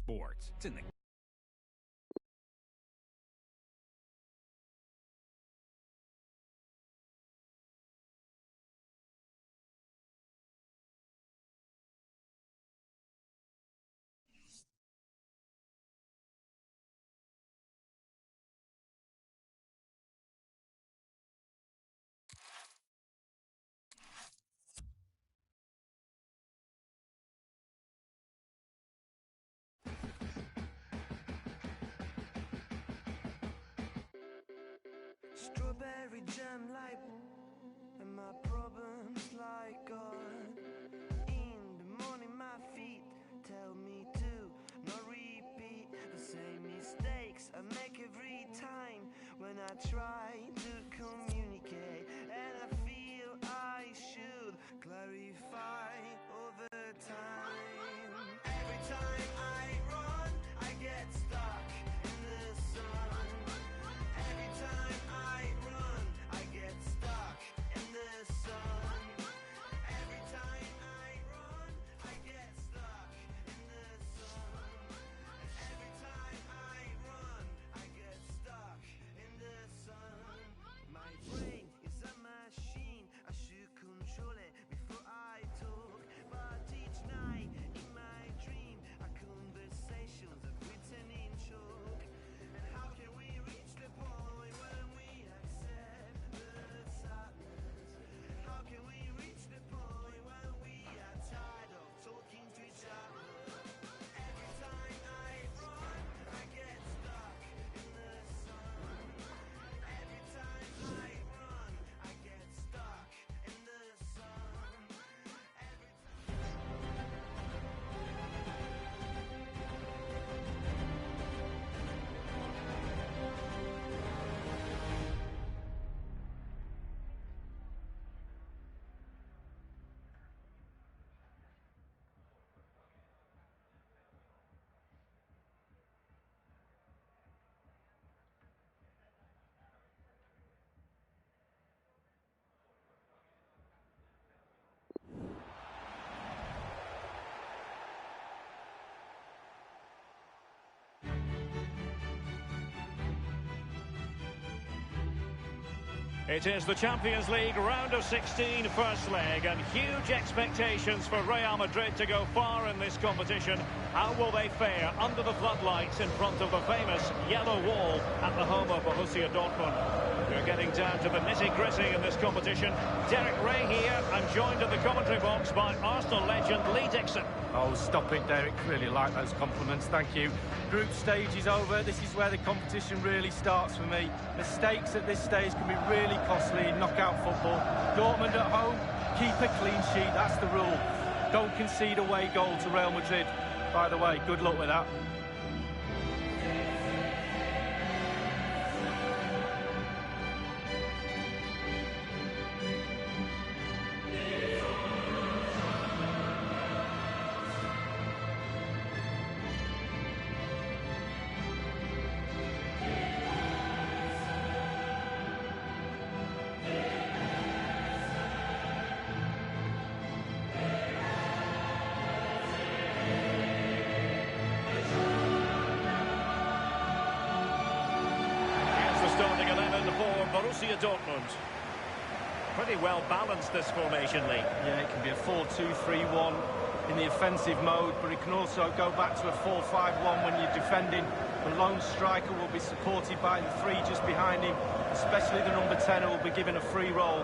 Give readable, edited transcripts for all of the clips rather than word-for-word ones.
sports. It's in the Strawberry jam like, and my problems like God. In the morning my feet tell me to not repeat the same mistakes I make every time when I try to communicate, and I feel I should clarify over time. Every time I run, I get stuck in the sun. Every time I run, I get stuck in the sun. Every time I run, I get stuck in the sun. Every time I run, I get stuck in the sun. My brain is a machine, I should control it before I talk. But each night in my dream, our conversations are written in chalk. And how can we reach the point when we accept the sadness? How can we reach the point when we are tired of talking to each other? Every time I run, I get stuck in the sun. Every time I run, I get stuck in the sun. Every It is the Champions League round of 16 first leg, and huge expectations for Real Madrid to go far in this competition. How will they fare under the floodlights in front of the famous yellow wall at the home of Borussia Dortmund? We're getting down to the nitty-gritty in this competition. Derek Ray here. I'm joined in the commentary box by Arsenal legend Lee Dixon. Oh, stop it, Derek. Really like those compliments, thank you. Group stage is over. This is where the competition really starts for me. Mistakes at this stage can be really costly in knockout football. Dortmund at home, keep a clean sheet, that's the rule. Don't concede away goal to Real Madrid. By the way, good luck with that. Starting 11 for Borussia Dortmund. Pretty well balanced, this formation, Lee. Yeah, it can be a 4-2-3-1 in the offensive mode, but it can also go back to a 4-5-1 when you're defending. The lone striker will be supported by the three just behind him, especially the number 10 who will be given a free role.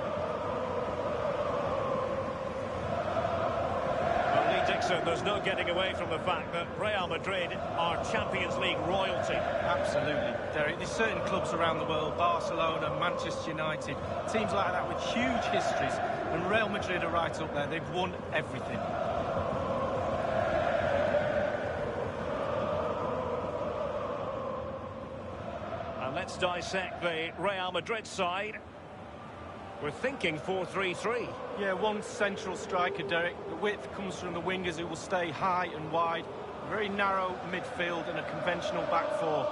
Dixon, there's no getting away from the fact that Real Madrid are Champions League royalty. Absolutely, Derek. There's certain clubs around the world, Barcelona, Manchester United, teams like that with huge histories, and Real Madrid are right up there. They've won everything. And let's dissect the Real Madrid side. We're thinking 4-3-3. Yeah, one central striker, Derek. The width comes from the wingers who will stay high and wide. A very narrow midfield and a conventional back four.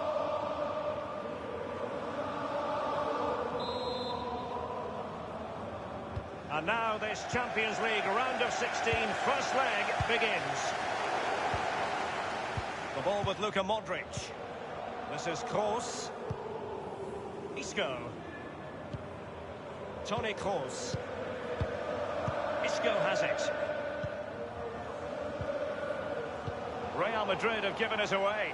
And now this Champions League round of 16 first leg begins. The ball with Luka Modric. This is Kroos. Isco. Toni Kroos. Isco has it. Real Madrid have given it away.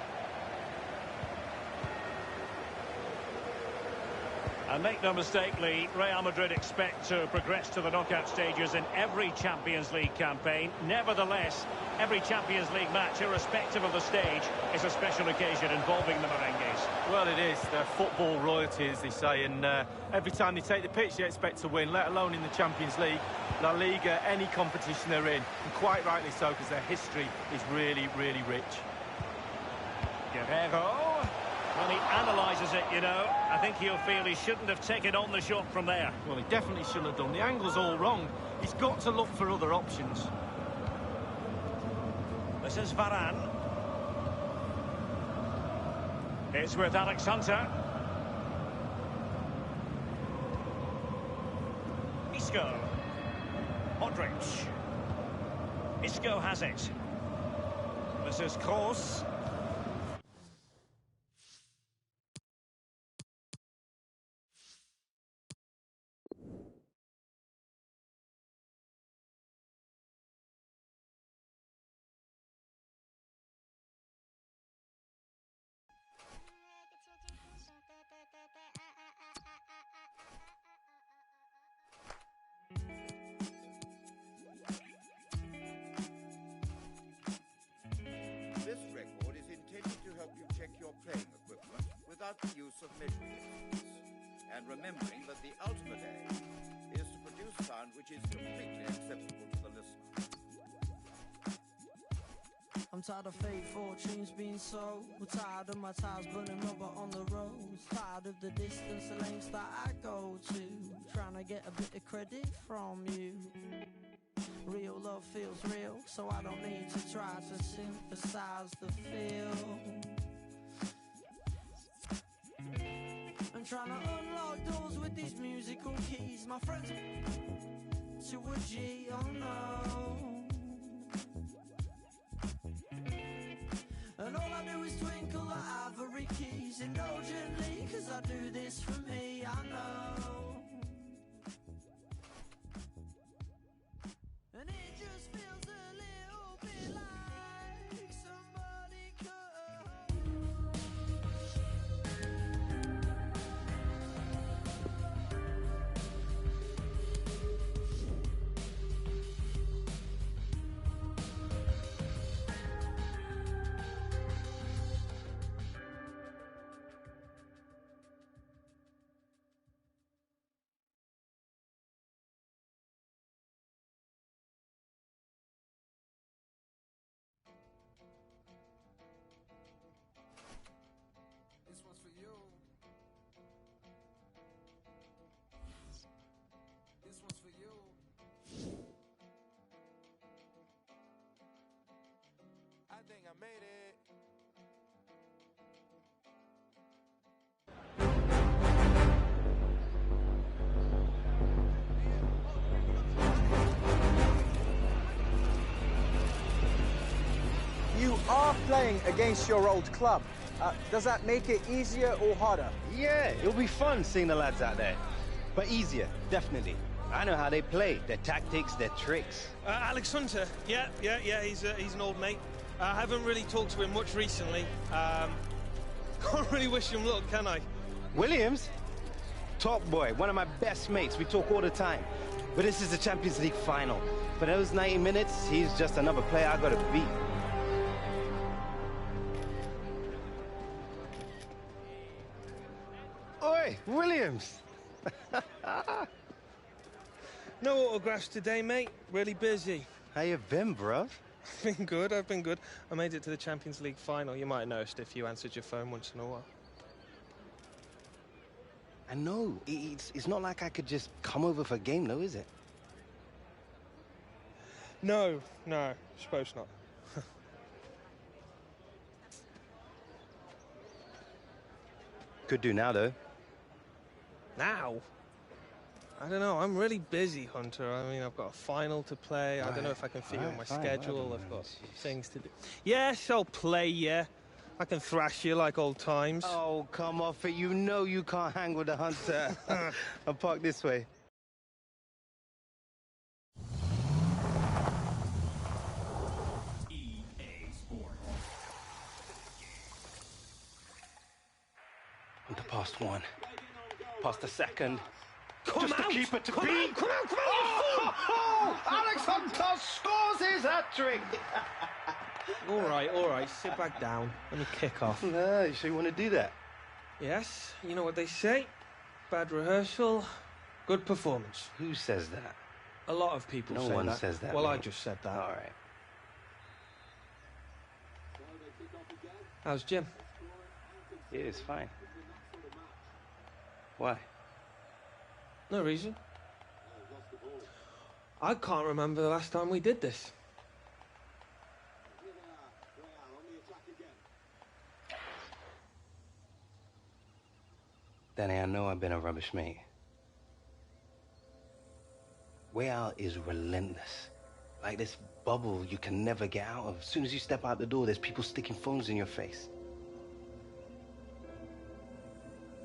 And make no mistake, Lee, Real Madrid expect to progress to the knockout stages in every Champions League campaign. Nevertheless, every Champions League match, irrespective of the stage, is a special occasion involving the Merengues. Well, it is. They're football royalty, as they say, and every time they take the pitch, they expect to win, let alone in the Champions League, La Liga, any competition they're in. And quite rightly so, because their history is really, really rich. Guerrero. Well, he analyses it, you know. I think he'll feel he shouldn't have taken on the shot from there. Well, he definitely shouldn't have done. The angle's all wrong. He's got to look for other options. This is Varane. It's with Alex Hunter. Isco. Modric. Isco has it. This is Kroos. This record is intended to help you check your playing equipment without the use of measuring instruments, and remembering that the ultimate aim is to produce sound which is completely acceptable to the listener. I'm tired of fate fortunes being sold. We're tired of my tires burning rubber on the roads. Tired of the distance, the lengths that I go to, trying to get a bit of credit from you. Real love feels real, so I don't need to try to synthesize the feel. I'm trying to unlock doors with these musical keys. My friends to a G, oh no. And all I do is twinkle the ivory keys indulgently, cause I do this for me, I know. And it just feels a little bit like somebody think I made it. You are playing against your old club. Does that make it easier or harder? Yeah, it'll be fun seeing the lads out there. But easier, definitely. I know how they play, their tactics, their tricks. Alex Hunter, yeah, he's an old mate. I haven't really talked to him much recently. Can't really wish him luck, can I? Williams? Top boy, one of my best mates. We talk all the time. But this is the Champions League final. For those 90 minutes, he's just another player I gotta beat. Oi, Williams! No autographs today, mate. Really busy. How you been, bruv? I've been good. I made it to the Champions League final. You might have noticed if you answered your phone once in a while. I know. It's not like I could just come over for a game, though, is it? No, suppose not. Could do now, though. Now? I don't know. I'm really busy, Hunter. I mean, I've got a final to play. I don't know if I can fit you on my schedule. I've got things to do. Yes, I'll play, yeah. I can thrash you like old times. Oh, come off it. You know you can't hang with the hunter. I'll park this way. On to past one. Past the second. Come Just out! to keep it to Come beat. out! Come out! Come out! Oh, Alex Hunter scores his hat-trick. All right. Sit back down. Let me kick off. No, you sure you want to do that? Yes, you know what they say. Bad rehearsal, good performance. Who says that? A lot of people say that. No one says that. Well, I mate. just said that. All right. How's Jim? Yeah, it's fine. Why? No reason. I can't remember the last time we did this. Danny, I know I've been a rubbish mate. Real is relentless. Like this bubble you can never get out of. As soon as you step out the door, there's people sticking phones in your face.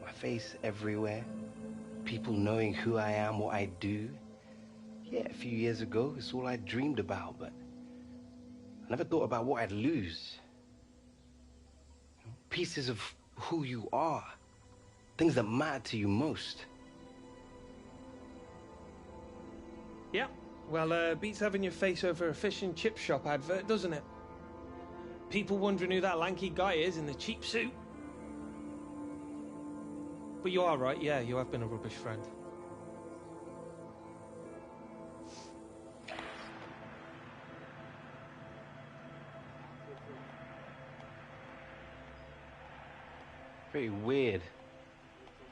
My face everywhere. People knowing who I am, what I do. Yeah, a few years ago, it's all I dreamed about, but I never thought about what I'd lose. Pieces of who you are. Things that matter to you most. Yeah. Well, beats having your face over a fish and chip shop advert, doesn't it? People wondering who that lanky guy is in the cheap suit. But you are right, yeah, you have been a rubbish friend. Pretty weird,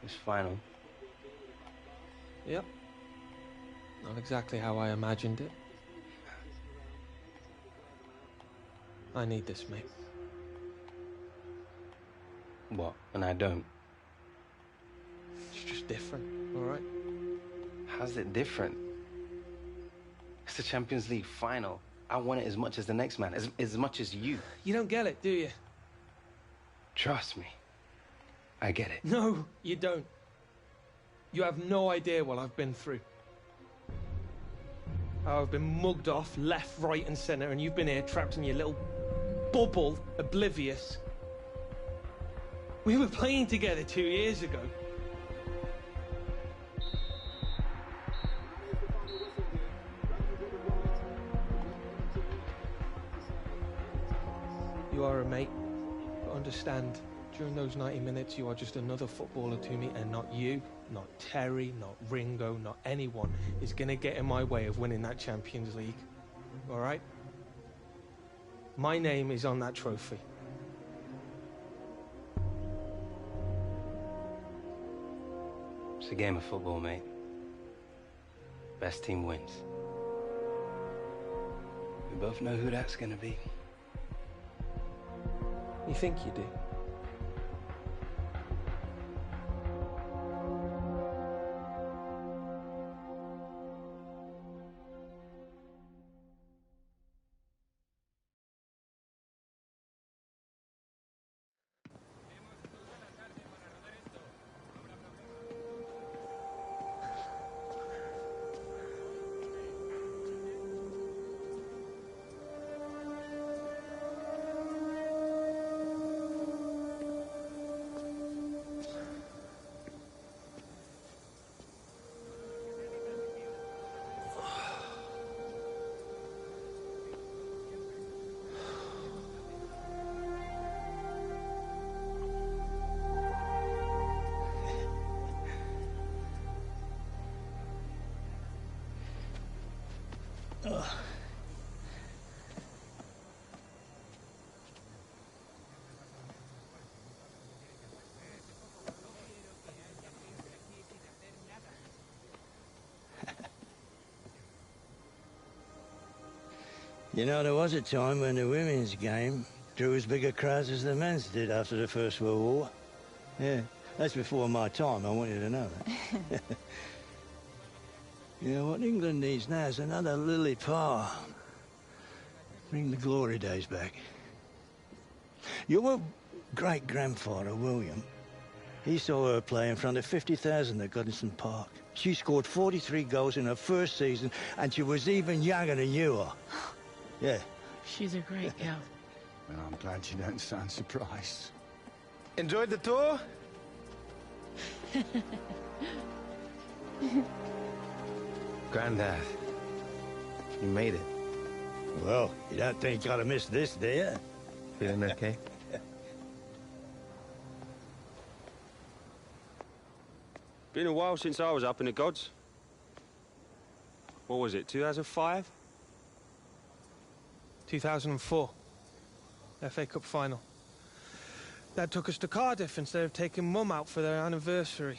this final. Yep. Not exactly how I imagined it. I need this, mate. What? And I don't? It's just different, all right? How's it different? It's the Champions League final. I want it as much as the next man, as much as you. You don't get it, do you? Trust me. I get it. No, you don't. You have no idea what I've been through. How I've been mugged off left, right and centre, and you've been here trapped in your little bubble, oblivious. We were playing together 2 years ago. You are a mate, but understand, during those 90 minutes, you are just another footballer to me, and not you, not Terry, not Ringo, not anyone is going to get in my way of winning that Champions League. All right? My name is on that trophy. It's a game of football, mate. Best team wins. We both know who that's gonna be. You think you do? You know, there was a time when the women's game drew as big a crowds as the men's did after the First World War. Yeah, that's before my time, I want you to know that. You know, what England needs now is another Lily Parr. Bring the glory days back. You're great-grandfather, William, he saw her play in front of 50,000 at Goodison Park. She scored 43 goals in her first season, and she was even younger than you are. Yeah. She's a great girl. Well, I'm glad you don't sound surprised. Enjoyed the tour? Grandad, you made it. Well, you don't think I'd have missed this, do you? Feeling okay? Been a while since I was up in the gods. What was it, 2005? 2004. FA Cup final. Dad took us to Cardiff instead of taking Mum out for their anniversary.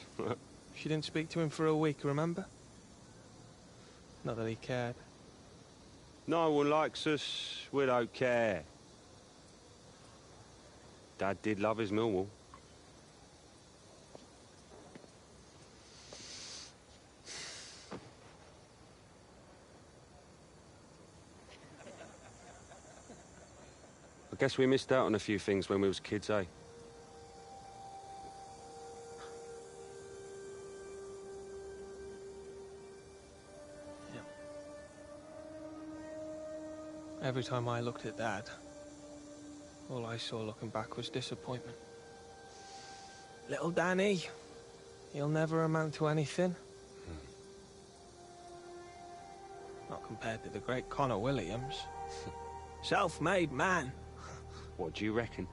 She didn't speak to him for a week, remember? Not that he cared. No one likes us, we don't care. Dad did love his Millwall. I guess we missed out on a few things when we was kids, eh? Yeah. Every time I looked at Dad, all I saw looking back was disappointment. Little Danny, he'll never amount to anything. Not compared to the great Connor Williams. Self-made man. What do you reckon?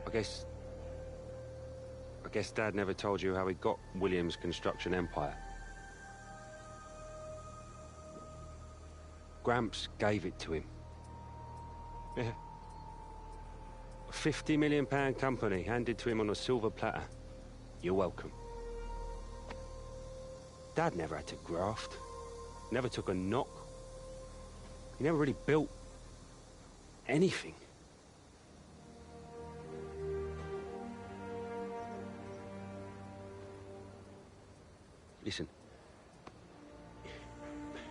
I guess Dad never told you how he got Williams' construction empire. Gramps gave it to him. Yeah. A £50 million company handed to him on a silver platter. You're welcome. Dad never had to graft. Never took a knock. He never really built anything. Listen.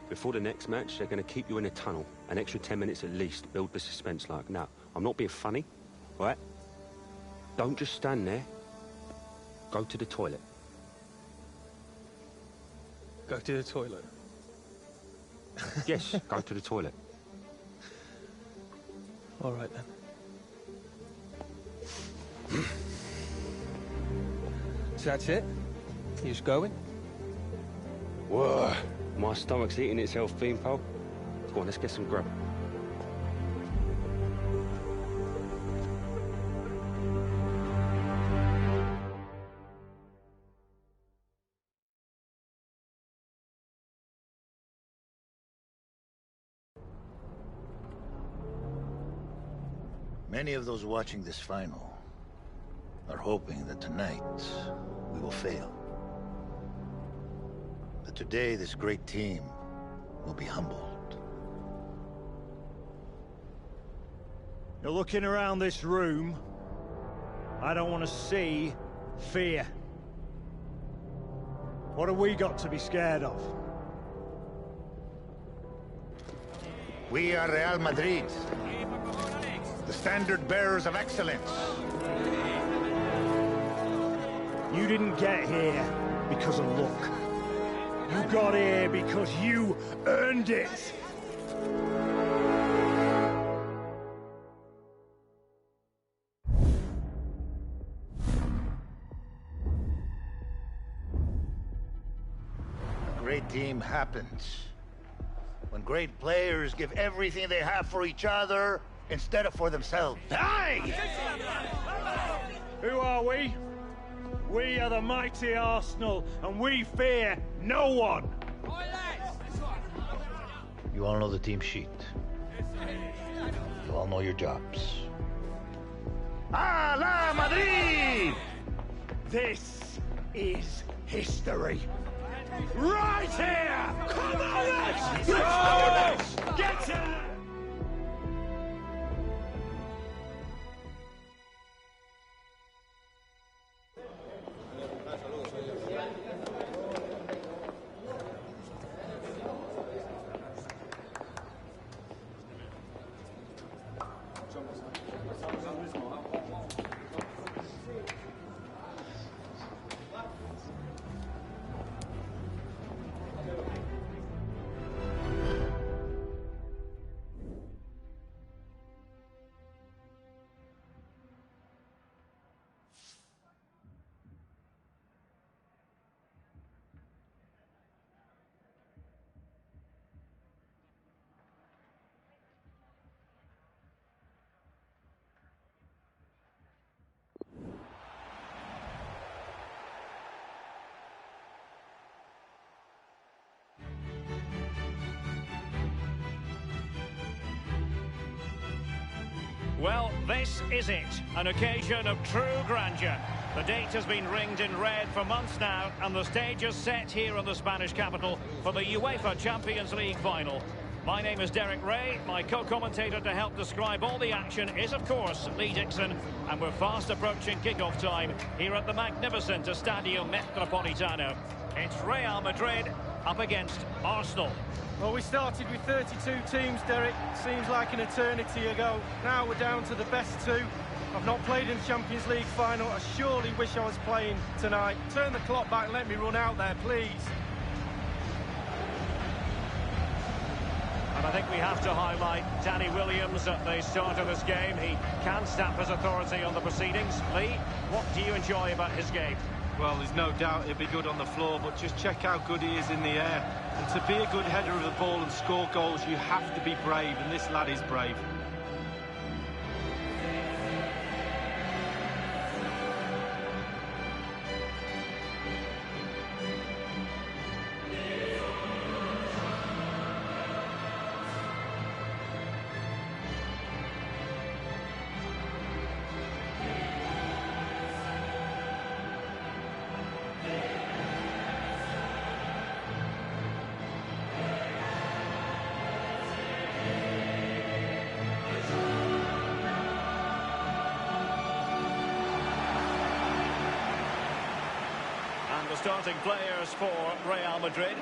Before the next match, they're going to keep you in a tunnel. An extra 10 minutes at least to build the suspense like. Now, I'm not being funny, right? Don't just stand there. Go to the toilet. Go to the toilet. Yes, go to the toilet. All right, then. So that's it? You just going? Whoa. My stomach's eating itself, Beanpole. Go on, let's get some grub. Many of those watching this final are hoping that tonight we will fail. That today this great team will be humbled. You're looking around this room. I don't want to see fear. What have we got to be scared of? We are Real Madrid, the standard bearers of excellence. You didn't get here because of luck. You got here because you earned it. A great team happens when great players give everything they have for each other instead of for themselves. Hey! Who are we? We are the mighty Arsenal, and we fear no one. You all know the team sheet. You all know your jobs. A la Madrid! This is history. Right here! Come on, let's go! Get it! Well, this is it, an occasion of true grandeur. The date has been ringed in red for months now, and the stage is set here in the Spanish capital for the UEFA Champions League final. My name is Derek Ray. My co-commentator to help describe all the action is, of course, Lee Dixon. And we're fast approaching kick-off time here at the magnificent Estadio Metropolitano. It's Real Madrid up against Arsenal. Well, we started with 32 teams, Derek. Seems like an eternity ago. Now we're down to the best two. I've not played in the Champions League final. I surely wish I was playing tonight. Turn the clock back and let me run out there, please. And I think we have to highlight Danny Williams at the start of this game. He can stamp his authority on the proceedings. Lee, what do you enjoy about his game? Well, there's no doubt he'll be good on the floor, but just check how good he is in the air. And to be a good header of the ball and score goals, you have to be brave, and this lad is brave. Starting players for Real Madrid.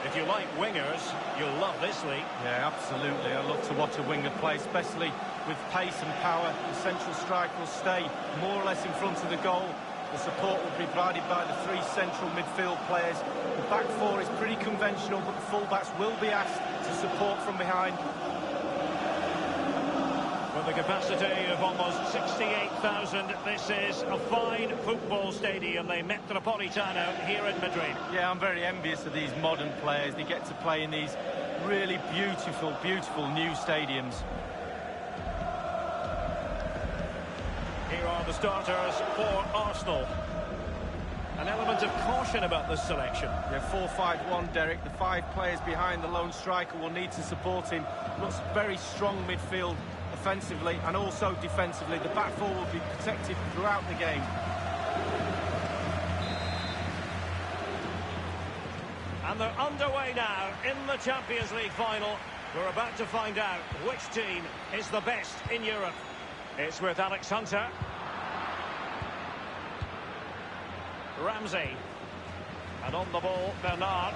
If you like wingers, you'll love this league. Yeah, absolutely. I love to watch a winger play, especially with pace and power. The central striker will stay more or less in front of the goal. The support will be provided by the three central midfield players. The back four is pretty conventional, but the fullbacks will be asked to support from behind. With a capacity of almost 68,000, this is a fine football stadium, the Metropolitano here in Madrid. Yeah, I'm very envious of these modern players. They get to play in these really beautiful, beautiful new stadiums. Here are the starters for Arsenal. An element of caution about this selection. Yeah, 4-5-1, Derek. The five players behind the lone striker will need to support him. Looks very strong midfield offensively and also defensively. The back four will be protected throughout the game. And they're underway now in the Champions League final. We're about to find out which team is the best in Europe. It's with Alex Hunter. Ramsey. And on the ball, Bernard.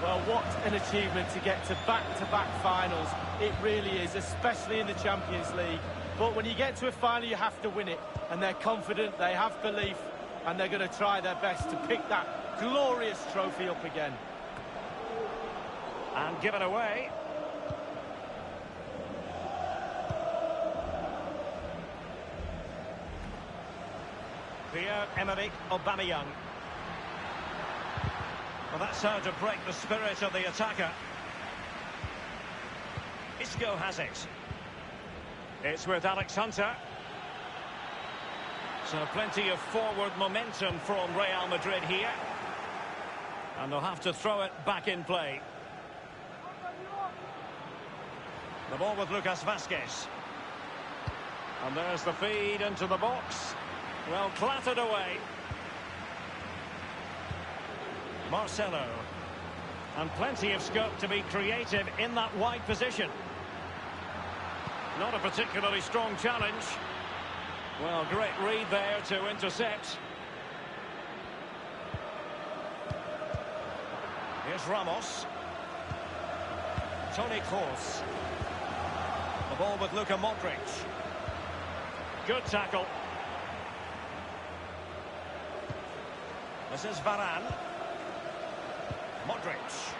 Well, what an achievement to get to back-to-back finals. It really is, especially in the Champions League. But when you get to a final, you have to win it. And they're confident, they have belief, and they're going to try their best to pick that glorious trophy up again. And given away. Pierre-Emerick Aubameyang. Well, that's how to break the spirit of the attacker. Isco has it. It's with Alex Hunter. So plenty of forward momentum from Real Madrid here. And they'll have to throw it back in play. The ball with Lucas Vazquez. And there's the feed into the box. Well, clattered away. Marcelo. And plenty of scope to be creative in that wide position. Not a particularly strong challenge. Well, great read there to intercept. Here's Ramos. Toni Kroos. The ball with Luka Modric. Good tackle. This is Varane. Modric.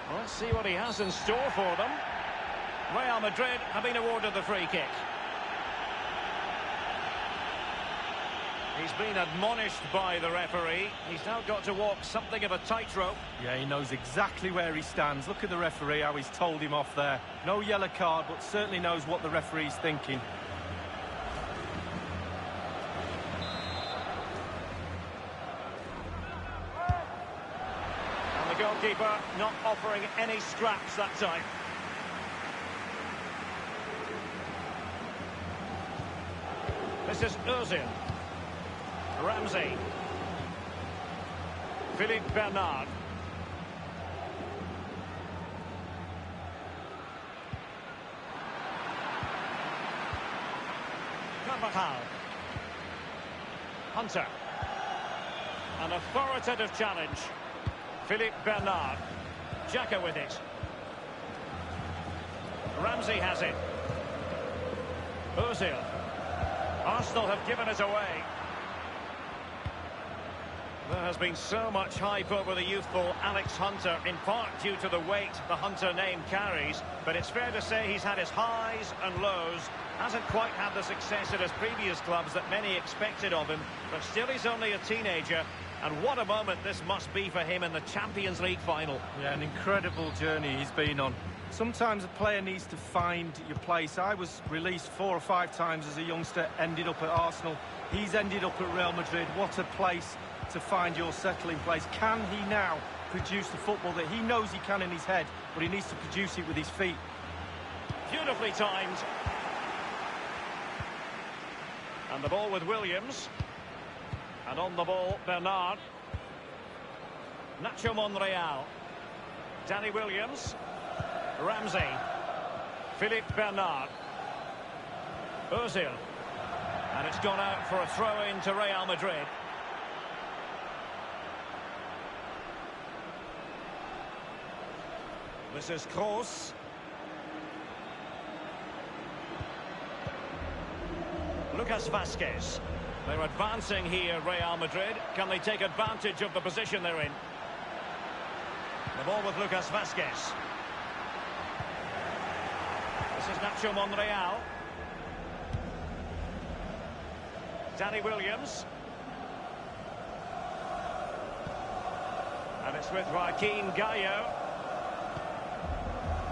Well, let's see what he has in store for them. Real Madrid have been awarded the free kick. He's been admonished by the referee. He's now got to walk something of a tightrope. Yeah, he knows exactly where he stands. Look at the referee, how he's told him off there. No yellow card, but certainly knows what the referee's thinking. And the goalkeeper not offering any scraps that time. This is Ozil. Ramsey. Philippe Bernard. Carvajal. Hunter. An authoritative challenge. Philippe Bernard. Xhaka with it. Ramsey has it. Ozil. Arsenal have given it away. There has been so much hype over the youthful Alex Hunter, in part due to the weight the Hunter name carries, but it's fair to say he's had his highs and lows, hasn't quite had the success at his previous clubs that many expected of him, but still he's only a teenager, and what a moment this must be for him in the Champions League final. Yeah, an incredible journey he's been on. Sometimes a player needs to find your place. I was released 4 or 5 times as a youngster, ended up at Arsenal. He's ended up at Real Madrid. What a place to find your settling place. Can he now produce the football that he knows he can in his head, but he needs to produce it with his feet? Beautifully timed. And the ball with Williams. And on the ball, Bernard. Nacho Monreal. Danny Williams. Ramsey. Philippe Bernard. Ozil. And it's gone out for a throw-in to Real Madrid. This is Kroos. Lucas Vazquez. They're advancing here, Real Madrid. Can they take advantage of the position they're in? The ball with Lucas Vazquez. This is Nacho Monreal. Danny Williams. And it's with Joaquin Gallo.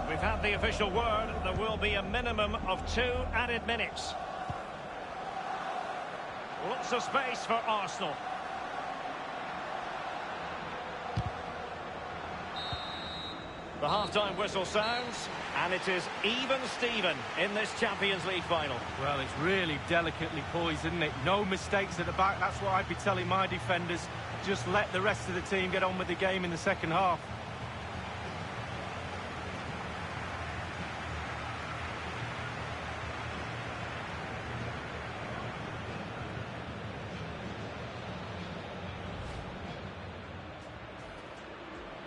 We've had the official word. There will be a minimum of 2 added minutes. Lots of space for Arsenal. The half-time whistle sounds, and it is even Steven in this Champions League final. Well, it's really delicately poised, isn't it? No mistakes at the back. That's what I'd be telling my defenders. Just let the rest of the team get on with the game in the second half.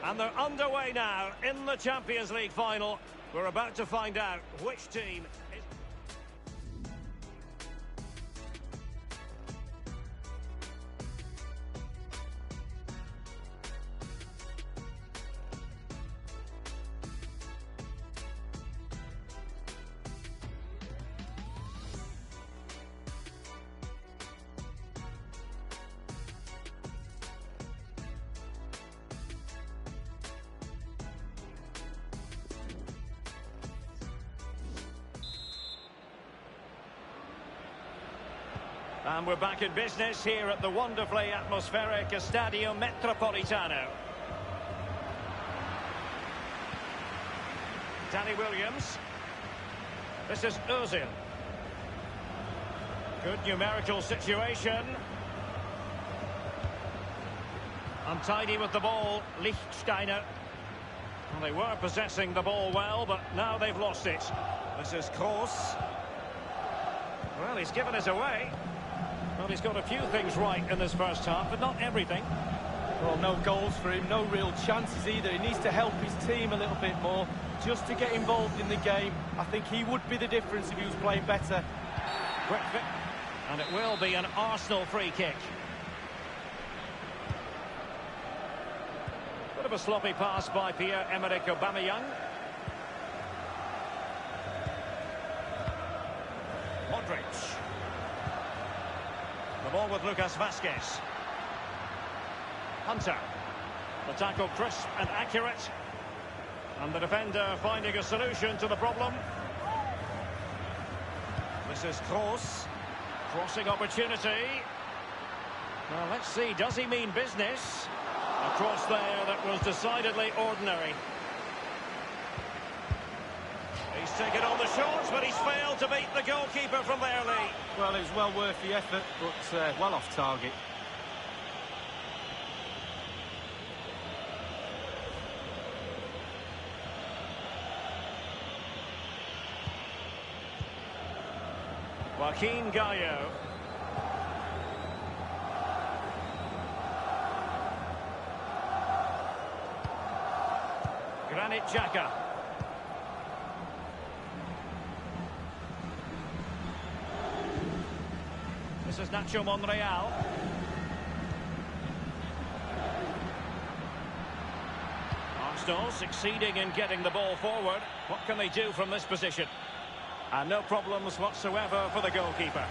And they're underway now in the Champions League final. We're about to find out which team is... And we're back in business here at the wonderfully atmospheric Estadio Metropolitano. Danny Williams. This is Ozil. Good numerical situation. Untidy with the ball, Lichtsteiner. Well, they were possessing the ball well, but now they've lost it. This is Kroos. Well, he's given us away. Well, he's got a few things right in this first half, but not everything. Well, no goals for him, no real chances either. He needs to help his team a little bit more, just to get involved in the game. I think he would be the difference if he was playing better. Quick fit. And it will be an Arsenal free kick. Bit of a sloppy pass by Pierre-Emerick Aubameyang. Modric. The ball with Lucas Vazquez. Hunter. The tackle crisp and accurate. And the defender finding a solution to the problem. This is Kroos. Crossing opportunity. Now let's see, does he mean business? A cross there that was decidedly ordinary. He's taken on the shorts, but he's failed to beat the goalkeeper from there, Lee. Well, it was well worth the effort, but well off target. Joaquin Gallo. Granit Xhaka. This is Nacho Monreal. Arsenal succeeding in getting the ball forward. What can they do from this position? And no problems whatsoever for the goalkeeper.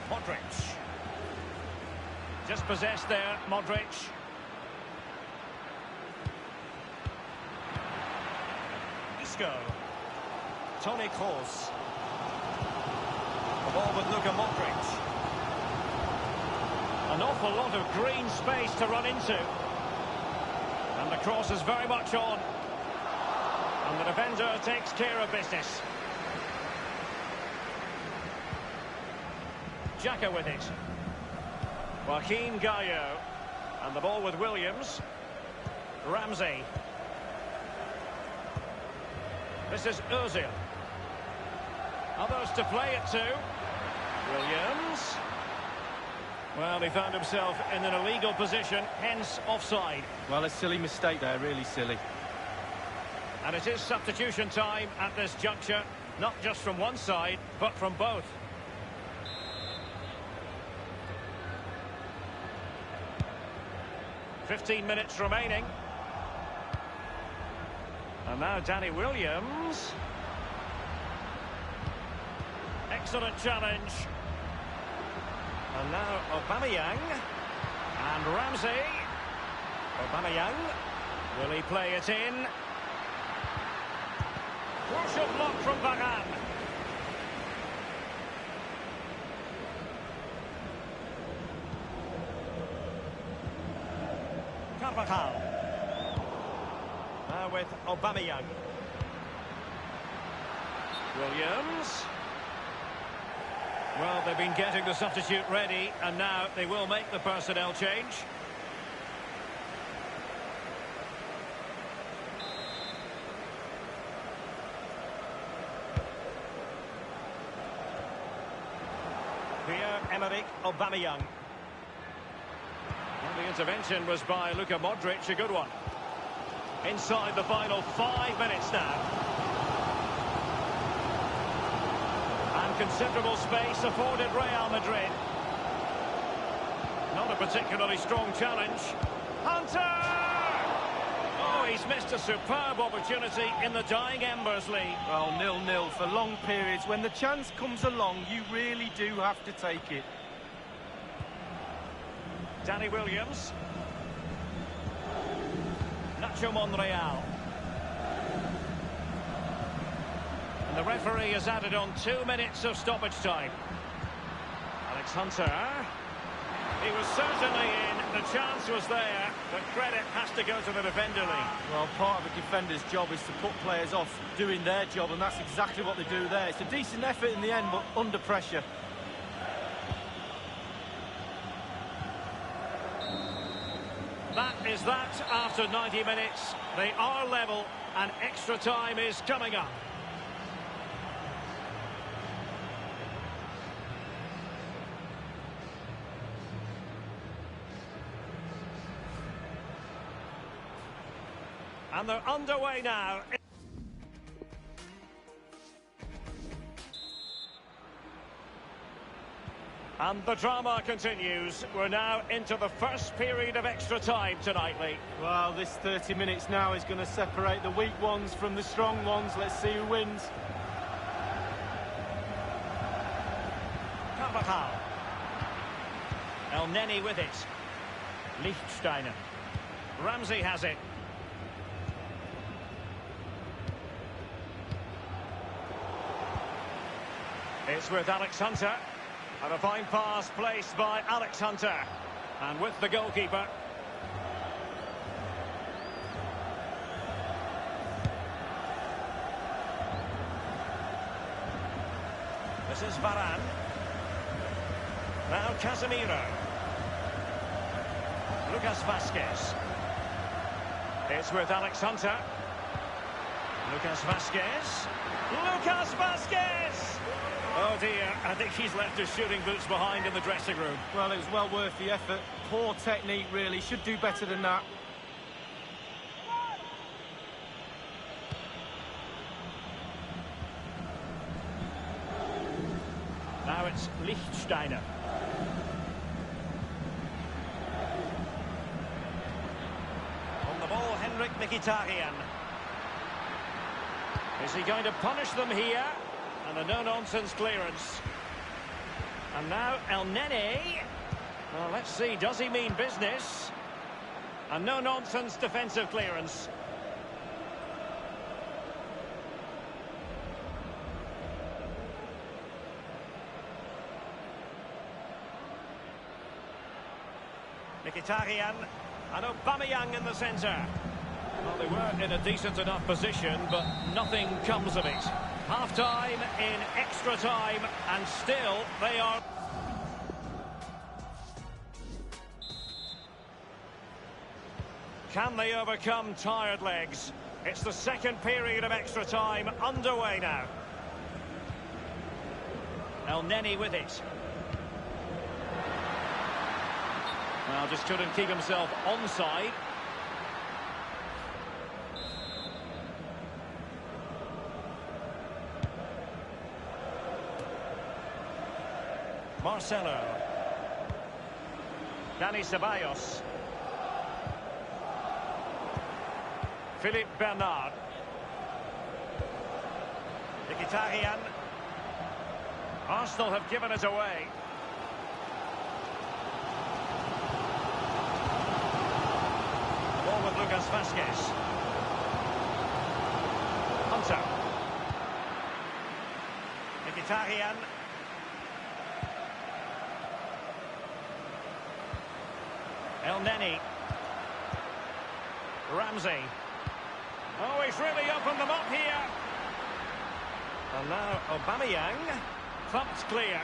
Modric. Just possessed there, Modric. Isco. Toni Kroos. The ball with Luka Modric. An awful lot of green space to run into. And the cross is very much on. And the defender takes care of business. Xhaka with it. Joaquin Gallo. And the ball with Williams. Ramsey. This is Ozil. Others to play it to. Williams. Well, he found himself in an illegal position, hence offside. Well, a silly mistake there, really silly. And it is substitution time at this juncture, not just from one side, but from both. "15 minutes remaining. And now Danny Williams. Excellent challenge. And now Aubameyang. And Ramsey. Aubameyang. Will he play it in? Crucial block from Varane. Carvajal. Now with Aubameyang. Williams. Well, they've been getting the substitute ready, and now they will make the personnel change. Pierre-Emerick Aubameyang. And the intervention was by Luka Modric, a good one. Inside the final 5 minutes now. And considerable space afforded Real Madrid. Not a particularly strong challenge. Hunter! Oh, he's missed a superb opportunity in the dying embers, Lee. Well, 0-0 for long periods. When the chance comes along, you really do have to take it. Danny Williams. Nacho Monreal. And the referee has added on 2 minutes of stoppage time. Alex Hunter. He was certainly in. The chance was there, but credit has to go to the defender, Lee. Well, part of a defender's job is to put players off doing their job, and that's exactly what they do there. It's a decent effort in the end, but under pressure. That is that after 90 minutes. They are level, and extra time is coming up. And they're underway now. And the drama continues. We're now into the first period of extra time tonight, Lee. Well, this 30 minutes now is going to separate the weak ones from the strong ones. Let's see who wins. Carvajal. El Neni with it. Lichtsteiner. Ramsey has it. It's with Alex Hunter. And a fine pass placed by Alex Hunter. And with the goalkeeper. This is Varane. Now Casemiro. Lucas Vazquez. It's with Alex Hunter. Lucas Vazquez. Lucas Vazquez! Oh dear, I think he's left his shooting boots behind in the dressing room. Well, it was well worth the effort. Poor technique, really. Should do better than that. Now it's Lichtsteiner. On the ball, Henrik Mkhitaryan. Is he going to punish them here? And a no-nonsense clearance. And now El Nene. Well, let's see, does he mean business? A no-nonsense defensive clearance. Mkhitaryan and Aubameyang in the centre. Well, they were in a decent enough position, but nothing comes of it. Half-time in extra time, and still they are... Can they overcome tired legs? It's the second period of extra time underway now. El Neni with it. Well, just couldn't keep himself onside. Marcelo. Dani Ceballos. Philippe Bernard. Mkhitaryan. Arsenal have given it away. The ball with Lucas Vazquez. Hunter. Mkhitaryan. El Neni. Ramsey. Oh, he's really opened them up here. And now Aubameyang. Thumped clear.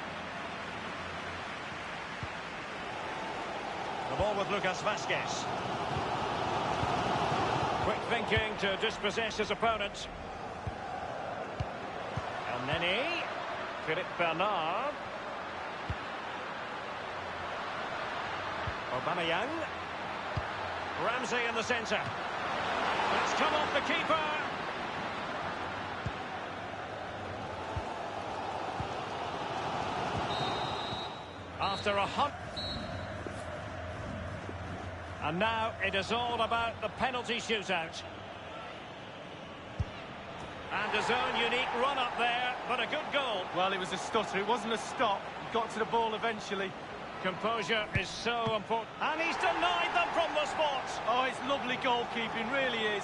The ball with Lucas Vazquez. Quick thinking to dispossess his opponent. El Neni. Philippe Bernard. Aubameyang. Ramsey in the centre. It's come off the keeper. After a hunt. And now it is all about the penalty shootout. And his own unique run up there, but a good goal. Well, it was a stutter. It wasn't a stop. He got to the ball eventually. Composure is so important. And he's denied them from the spot. Oh, it's lovely goalkeeping, really is.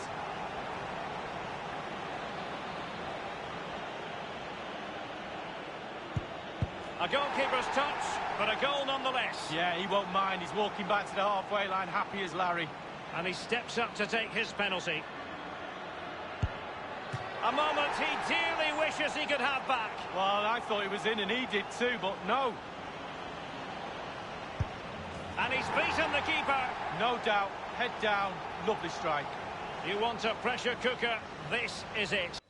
A goalkeeper's touch, but a goal nonetheless. Yeah, he won't mind. He's walking back to the halfway line, happy as Larry. And he steps up to take his penalty. A moment he dearly wishes he could have back. Well, I thought he was in and he did too, but no. And he's beaten the keeper. No doubt. Head down. Lovely strike. You want a pressure cooker? This is it.